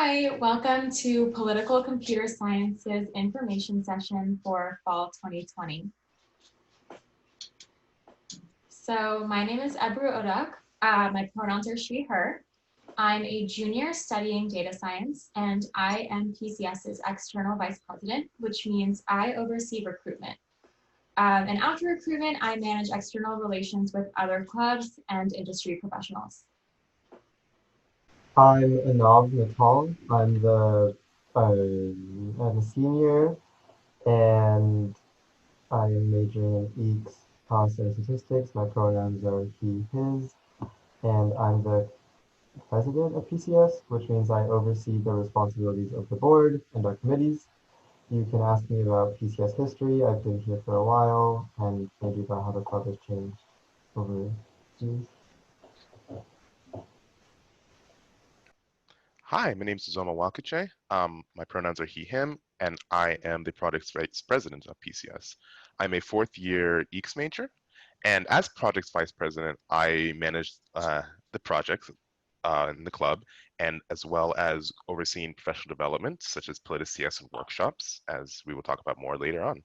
Hi, welcome to Political Computer Sciences Information Session for Fall 2020. So my name is Ebru Odak. My pronouns are she, her. I'm a junior studying data science, and I am PCS's external vice president, which means I oversee recruitment. And after recruitment, I manage external relations with other clubs and industry professionals. I'm Anab Natal. I'm a senior, and I am majoring in EECS, cost and statistics. My pronouns are he, his, and I'm the president of PCS, which means I oversee the responsibilities of the board and our committees. You can ask me about PCS history. I've been here for a while, and maybe about how the club has changed over years. Hi, my name is Uzoma Wakache. My pronouns are he, him, and I am the Projects Vice President of PCS. I'm a fourth year EECS major, and as Projects Vice President, I manage the projects in the club, and as well as overseeing professional development, such as PCS and workshops, as we will talk about more later on.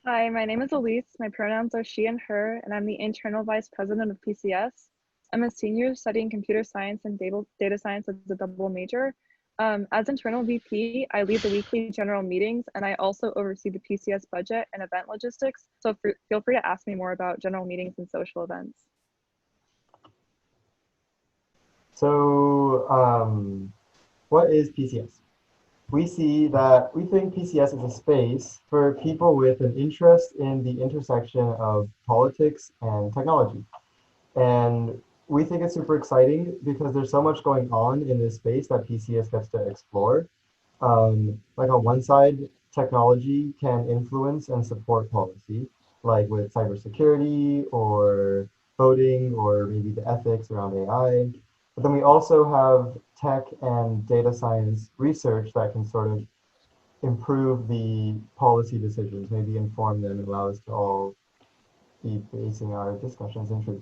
Hi, my name is Elise. My pronouns are she and her, and I'm the internal vice president of PCS. I'm a senior studying computer science and data science as a double major. As internal VP, I lead the weekly general meetings, and I also oversee the PCS budget and event logistics. So feel free to ask me more about general meetings and social events. So, what is PCS? We think PCS is a space for people with an interest in the intersection of politics and technology. And we think it's super exciting because there's so much going on in this space that PCS gets to explore. Like on one side, technology can influence and support policy, like with cybersecurity or voting or maybe the ethics around AI. But then we also have tech and data science research that can sort of improve the policy decisions, maybe inform them and allow us to all be basing our discussions in truth.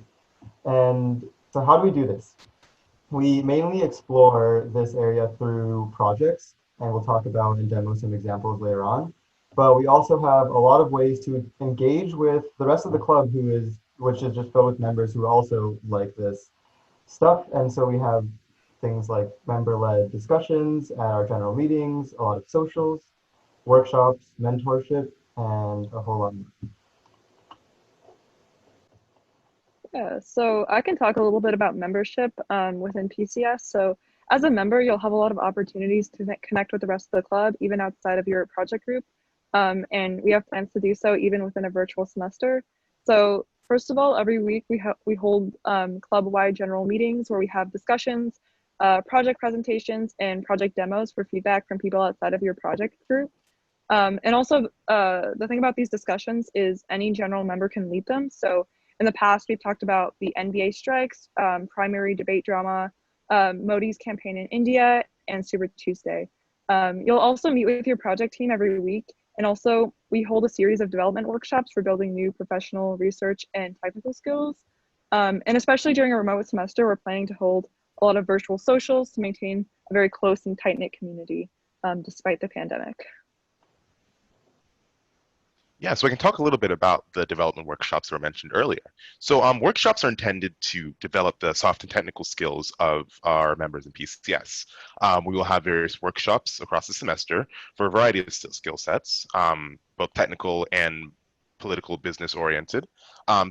And so how do we do this? We mainly explore this area through projects, and we'll talk about and demo some examples later on. But we also have a lot of ways to engage with the rest of the club which is just filled with members who also like this stuff. And so we have things like member-led discussions at our general meetings, a lot of socials, workshops, mentorship, and a whole lot more. Yeah, so I can talk a little bit about membership within PCS. So as a member, you'll have a lot of opportunities to connect with the rest of the club, even outside of your project group. And we have plans to do so even within a virtual semester. So first of all, every week we hold club-wide general meetings where we have discussions, project presentations, and project demos for feedback from people outside of your project group. And also, the thing about these discussions is any general member can lead them. So in the past, we've talked about the NBA strikes, primary debate drama, Modi's campaign in India, and Super Tuesday. You'll also meet with your project team every week. And also, we hold a series of development workshops for building new professional research and technical skills. And especially during a remote semester, we're planning to hold a lot of virtual socials to maintain a very close and tight-knit community despite the pandemic. Yeah, so I can talk a little bit about the development workshops that were mentioned earlier. So workshops are intended to develop the soft and technical skills of our members in PCS. We will have various workshops across the semester for a variety of skill sets, both technical and political business oriented.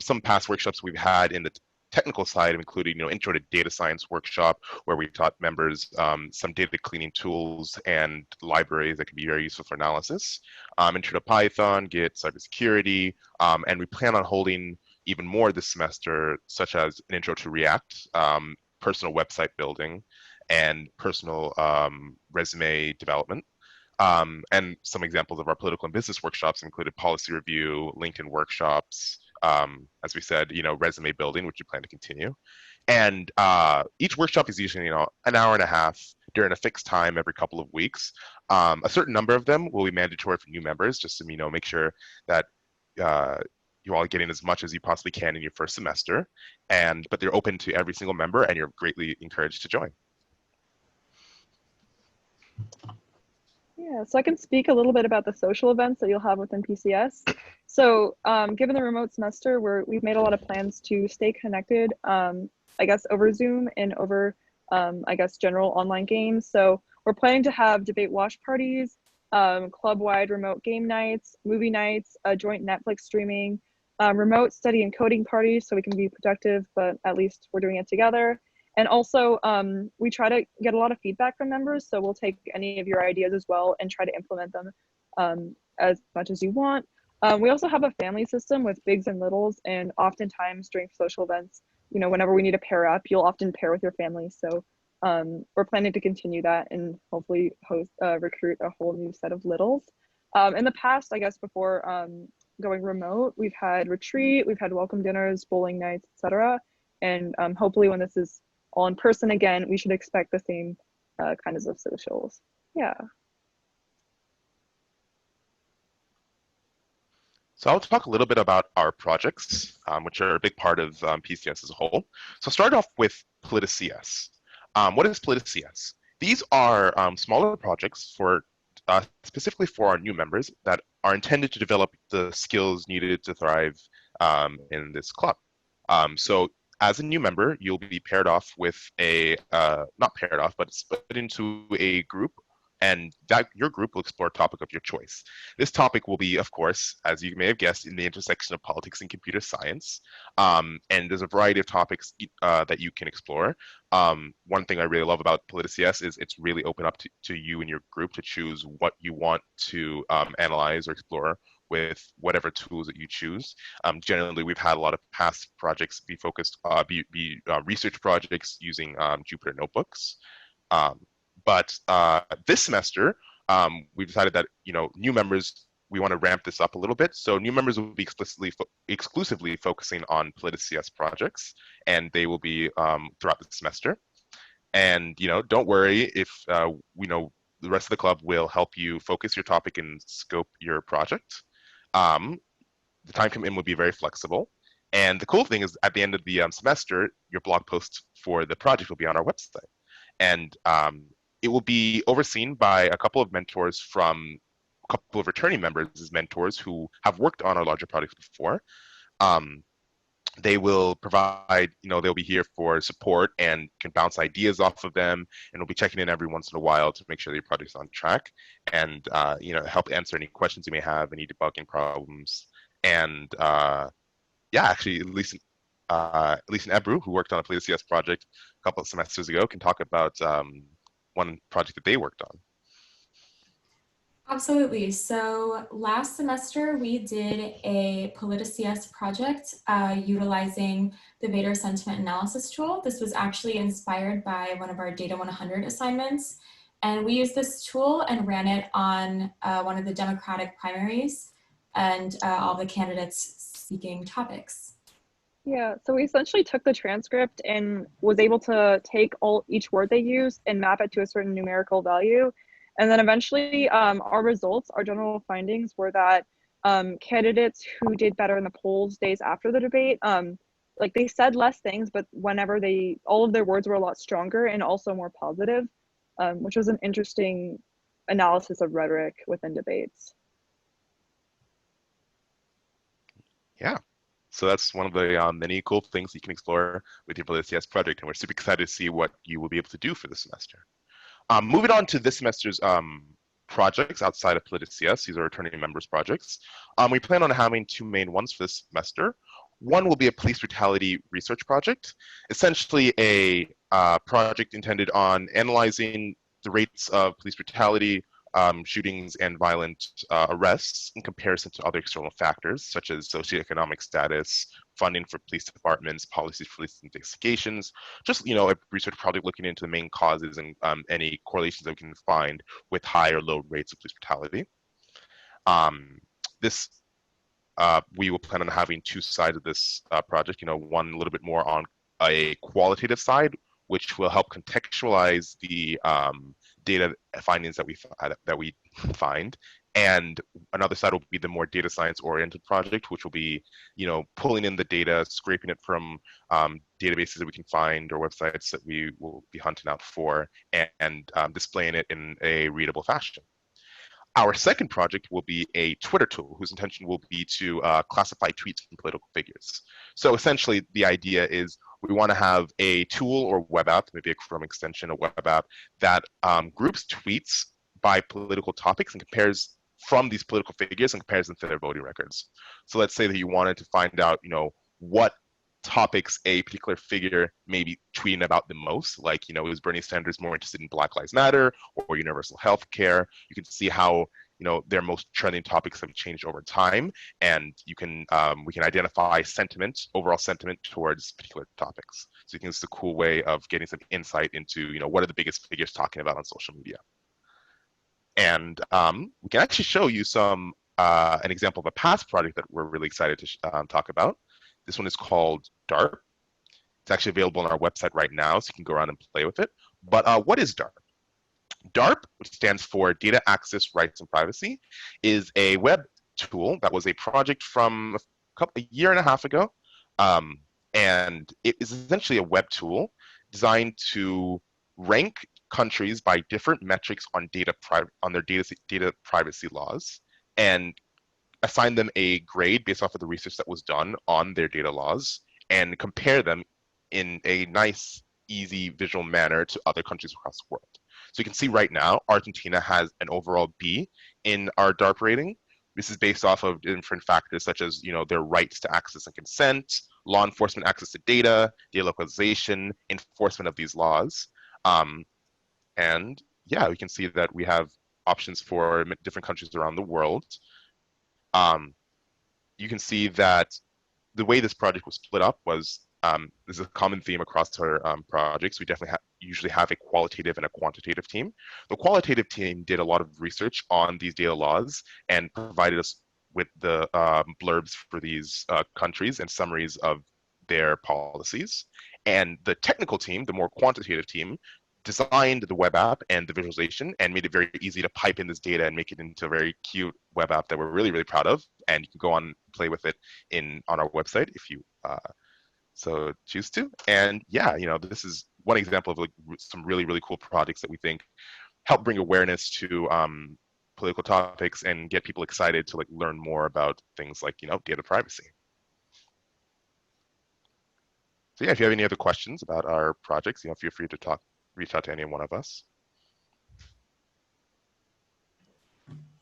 Some past workshops we've had in the technical side, including intro to data science workshop, where we taught members some data cleaning tools and libraries that can be very useful for analysis. Intro to Python, Git, cybersecurity, and we plan on holding even more this semester, such as an intro to React, personal website building, and personal resume development. And some examples of our political and business workshops included policy review, LinkedIn workshops, as we said, resume building, which we plan to continue. And each workshop is usually, an hour and a half during a fixed time every couple of weeks. A certain number of them will be mandatory for new members, just to, make sure that you all are getting as much as you possibly can in your first semester. But they're open to every single member, and you're greatly encouraged to join. Yeah, so I can speak a little bit about the social events that you'll have within PCS. So, given the remote semester, we've made a lot of plans to stay connected, I guess, over Zoom and over, I guess, general online games. So, we're planning to have debate watch parties, club-wide remote game nights, movie nights, joint Netflix streaming, remote study and coding parties so we can be productive, but at least we're doing it together. And also, we try to get a lot of feedback from members, so we'll take any of your ideas as well and try to implement them as much as you want. We also have a family system with bigs and littles, and oftentimes during social events, whenever we need to pair up, you'll often pair with your family. So we're planning to continue that and hopefully recruit a whole new set of littles. In the past, I guess before going remote, we've had retreat, we've had welcome dinners, bowling nights, etc. And hopefully when this is all in person again, we should expect the same kinds of socials. Yeah. So I'll talk a little bit about our projects, which are a big part of PCS as a whole. So I'll start off with PolitiCS. What is PolitiCS? These are smaller projects specifically for our new members that are intended to develop the skills needed to thrive in this club. So as a new member, you'll be paired off with not paired off, but split into a group, and that your group will explore a topic of your choice. This topic will be, of course, as you may have guessed, in the intersection of politics and computer science. And there's a variety of topics that you can explore. One thing I really love about PolitiCS is it's really open up to you and your group to choose what you want to analyze or explore with whatever tools that you choose. Generally, we've had a lot of past projects be focused, research projects using Jupyter notebooks. But this semester, we've decided that new members, we want to ramp this up a little bit. So new members will be exclusively focusing on PolitiCS projects, and they will be throughout the semester. And don't worry if the rest of the club will help you focus your topic and scope your project. The time commitment will be very flexible. And the cool thing is at the end of the semester, your blog post for the project will be on our website. And it will be overseen by a couple of mentors from a couple of returning members as mentors who have worked on our larger projects before. They will provide, they'll be here for support and can bounce ideas off of them, and we'll be checking in every once in a while to make sure that your project's on track and, help answer any questions you may have, any debugging problems. And actually, Lisa and Ebru, who worked on a PlayCS project a couple of semesters ago, can talk about one project that they worked on. Absolutely. So last semester, we did a PolitiCS project utilizing the Vader sentiment analysis tool. This was actually inspired by one of our Data 100 assignments. And we used this tool and ran it on one of the Democratic primaries and all the candidates speaking topics. Yeah, so we essentially took the transcript and was able to take each word they used and map it to a certain numerical value. And then eventually our results, our general findings were that candidates who did better in the polls days after the debate, like they said less things, but whenever all of their words were a lot stronger and also more positive, which was an interesting analysis of rhetoric within debates. Yeah. So that's one of the many cool things you can explore with your PolitiCS project, and we're super excited to see what you will be able to do for this semester. Moving on to this semester's projects outside of PolitiCS, these are returning members projects. We plan on having two main ones for this semester. One will be a police brutality research project, essentially a project intended on analyzing the rates of police brutality, shootings, and violent arrests in comparison to other external factors such as socioeconomic status, funding for police departments, policies for police investigations, just a research project looking into the main causes and any correlations that we can find with high or low rates of police brutality. We will plan on having two sides of this project, one a little bit more on a qualitative side, which will help contextualize the data findings that we find, And another side will be the more data science oriented project, which will be, pulling in the data, scraping it from databases that we can find or websites that we will be hunting out for, and displaying it in a readable fashion. Our second project will be a Twitter tool whose intention will be to classify tweets from political figures. So essentially, the idea is we want to have a tool or web app, maybe a Chrome extension, a web app, that groups tweets by political topics and compares from these political figures and compares them to their voting records. So let's say that you wanted to find out, what topics a particular figure may be tweeting about the most, like, is Bernie Sanders more interested in Black Lives Matter or universal health care? You can see how, their most trending topics have changed over time, and we can identify overall sentiment towards particular topics. So you think it's a cool way of getting some insight into, what are the biggest figures talking about on social media. And we can actually show you an example of a past project that we're really excited to talk about. This one is called DARP. It's actually available on our website right now, so you can go around and play with it. But what is DARP? DARP, which stands for Data Access, Rights, and Privacy, is a web tool that was a project from a year and a half ago. And it is essentially a web tool designed to rank countries by different metrics on their data privacy laws, and assign them a grade based off of the research that was done on their data laws, and compare them in a nice, easy visual manner to other countries across the world. So you can see right now, Argentina has an overall B in our DARP rating. This is based off of different factors such as, their rights to access and consent, law enforcement access to data localization, enforcement of these laws. And yeah, we can see that we have options for different countries around the world. You can see that the way this project was split up was, there's a common theme across our projects. We definitely usually have a qualitative and a quantitative team. The qualitative team did a lot of research on these data laws and provided us with the blurbs for these countries and summaries of their policies. And the technical team, the more quantitative team, designed the web app and the visualization and made it very easy to pipe in this data and make it into a very cute web app that we're really, really proud of. And you can go on and play with it on our website if you so choose to. And yeah, this is one example of like some really, really cool projects that we think help bring awareness to political topics and get people excited to like learn more about things like, data privacy. So yeah, if you have any other questions about our projects, feel free to reach out to any one of us.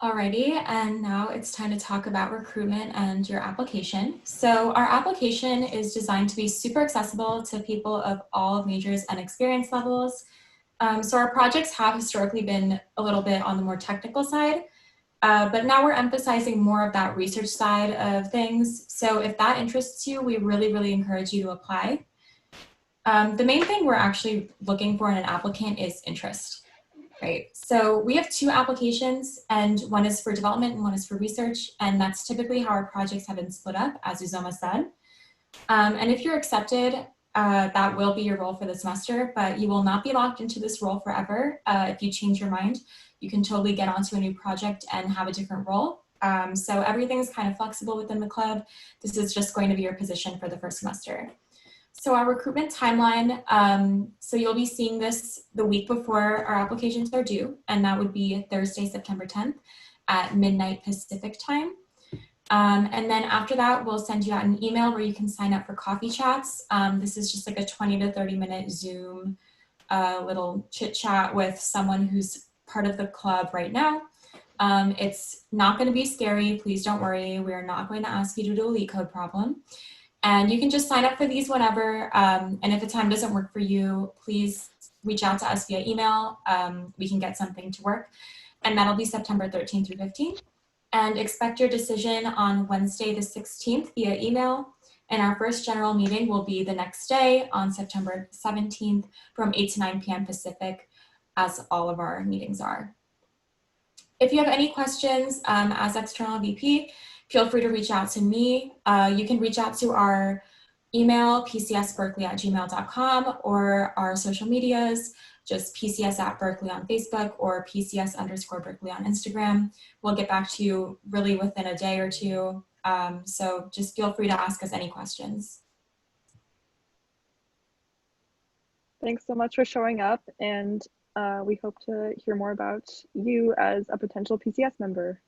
Alrighty, and now it's time to talk about recruitment and your application. So our application is designed to be super accessible to people of all majors and experience levels. So our projects have historically been a little bit on the more technical side, but now we're emphasizing more of that research side of things. So if that interests you, we really, really encourage you to apply. The main thing we're actually looking for in an applicant is interest. Right, so we have two applications, and one is for development and one is for research, and that's typically how our projects have been split up, as Uzoma said. And if you're accepted, that will be your role for the semester, but you will not be locked into this role forever. If you change your mind, you can totally get onto a new project and have a different role. So everything's kind of flexible within the club. This is just going to be your position for the first semester. So our recruitment timeline, so you'll be seeing this the week before our applications are due, and that would be Thursday, September 10th at midnight Pacific time. And then after that, we'll send you out an email where you can sign up for coffee chats. This is just like a 20 to 30 minute Zoom little chit chat with someone who's part of the club right now. It's not going to be scary. Please don't worry. We're not going to ask you to do a leak code problem. And you can just sign up for these whenever, and if a time doesn't work for you, please reach out to us via email. We can get something to work, and that'll be September 13th through 15th. And expect your decision on Wednesday the 16th via email, and our first general meeting will be the next day on September 17th from 8 to 9 p.m. Pacific, as all of our meetings are. If you have any questions as external VP, feel free to reach out to me. You can reach out to our email, pcsberkeley@gmail.com, or our social medias, just PCS at Berkeley on Facebook or PCS_Berkeley on Instagram. We'll get back to you really within a day or two. So just feel free to ask us any questions. Thanks so much for showing up, and we hope to hear more about you as a potential PCS member.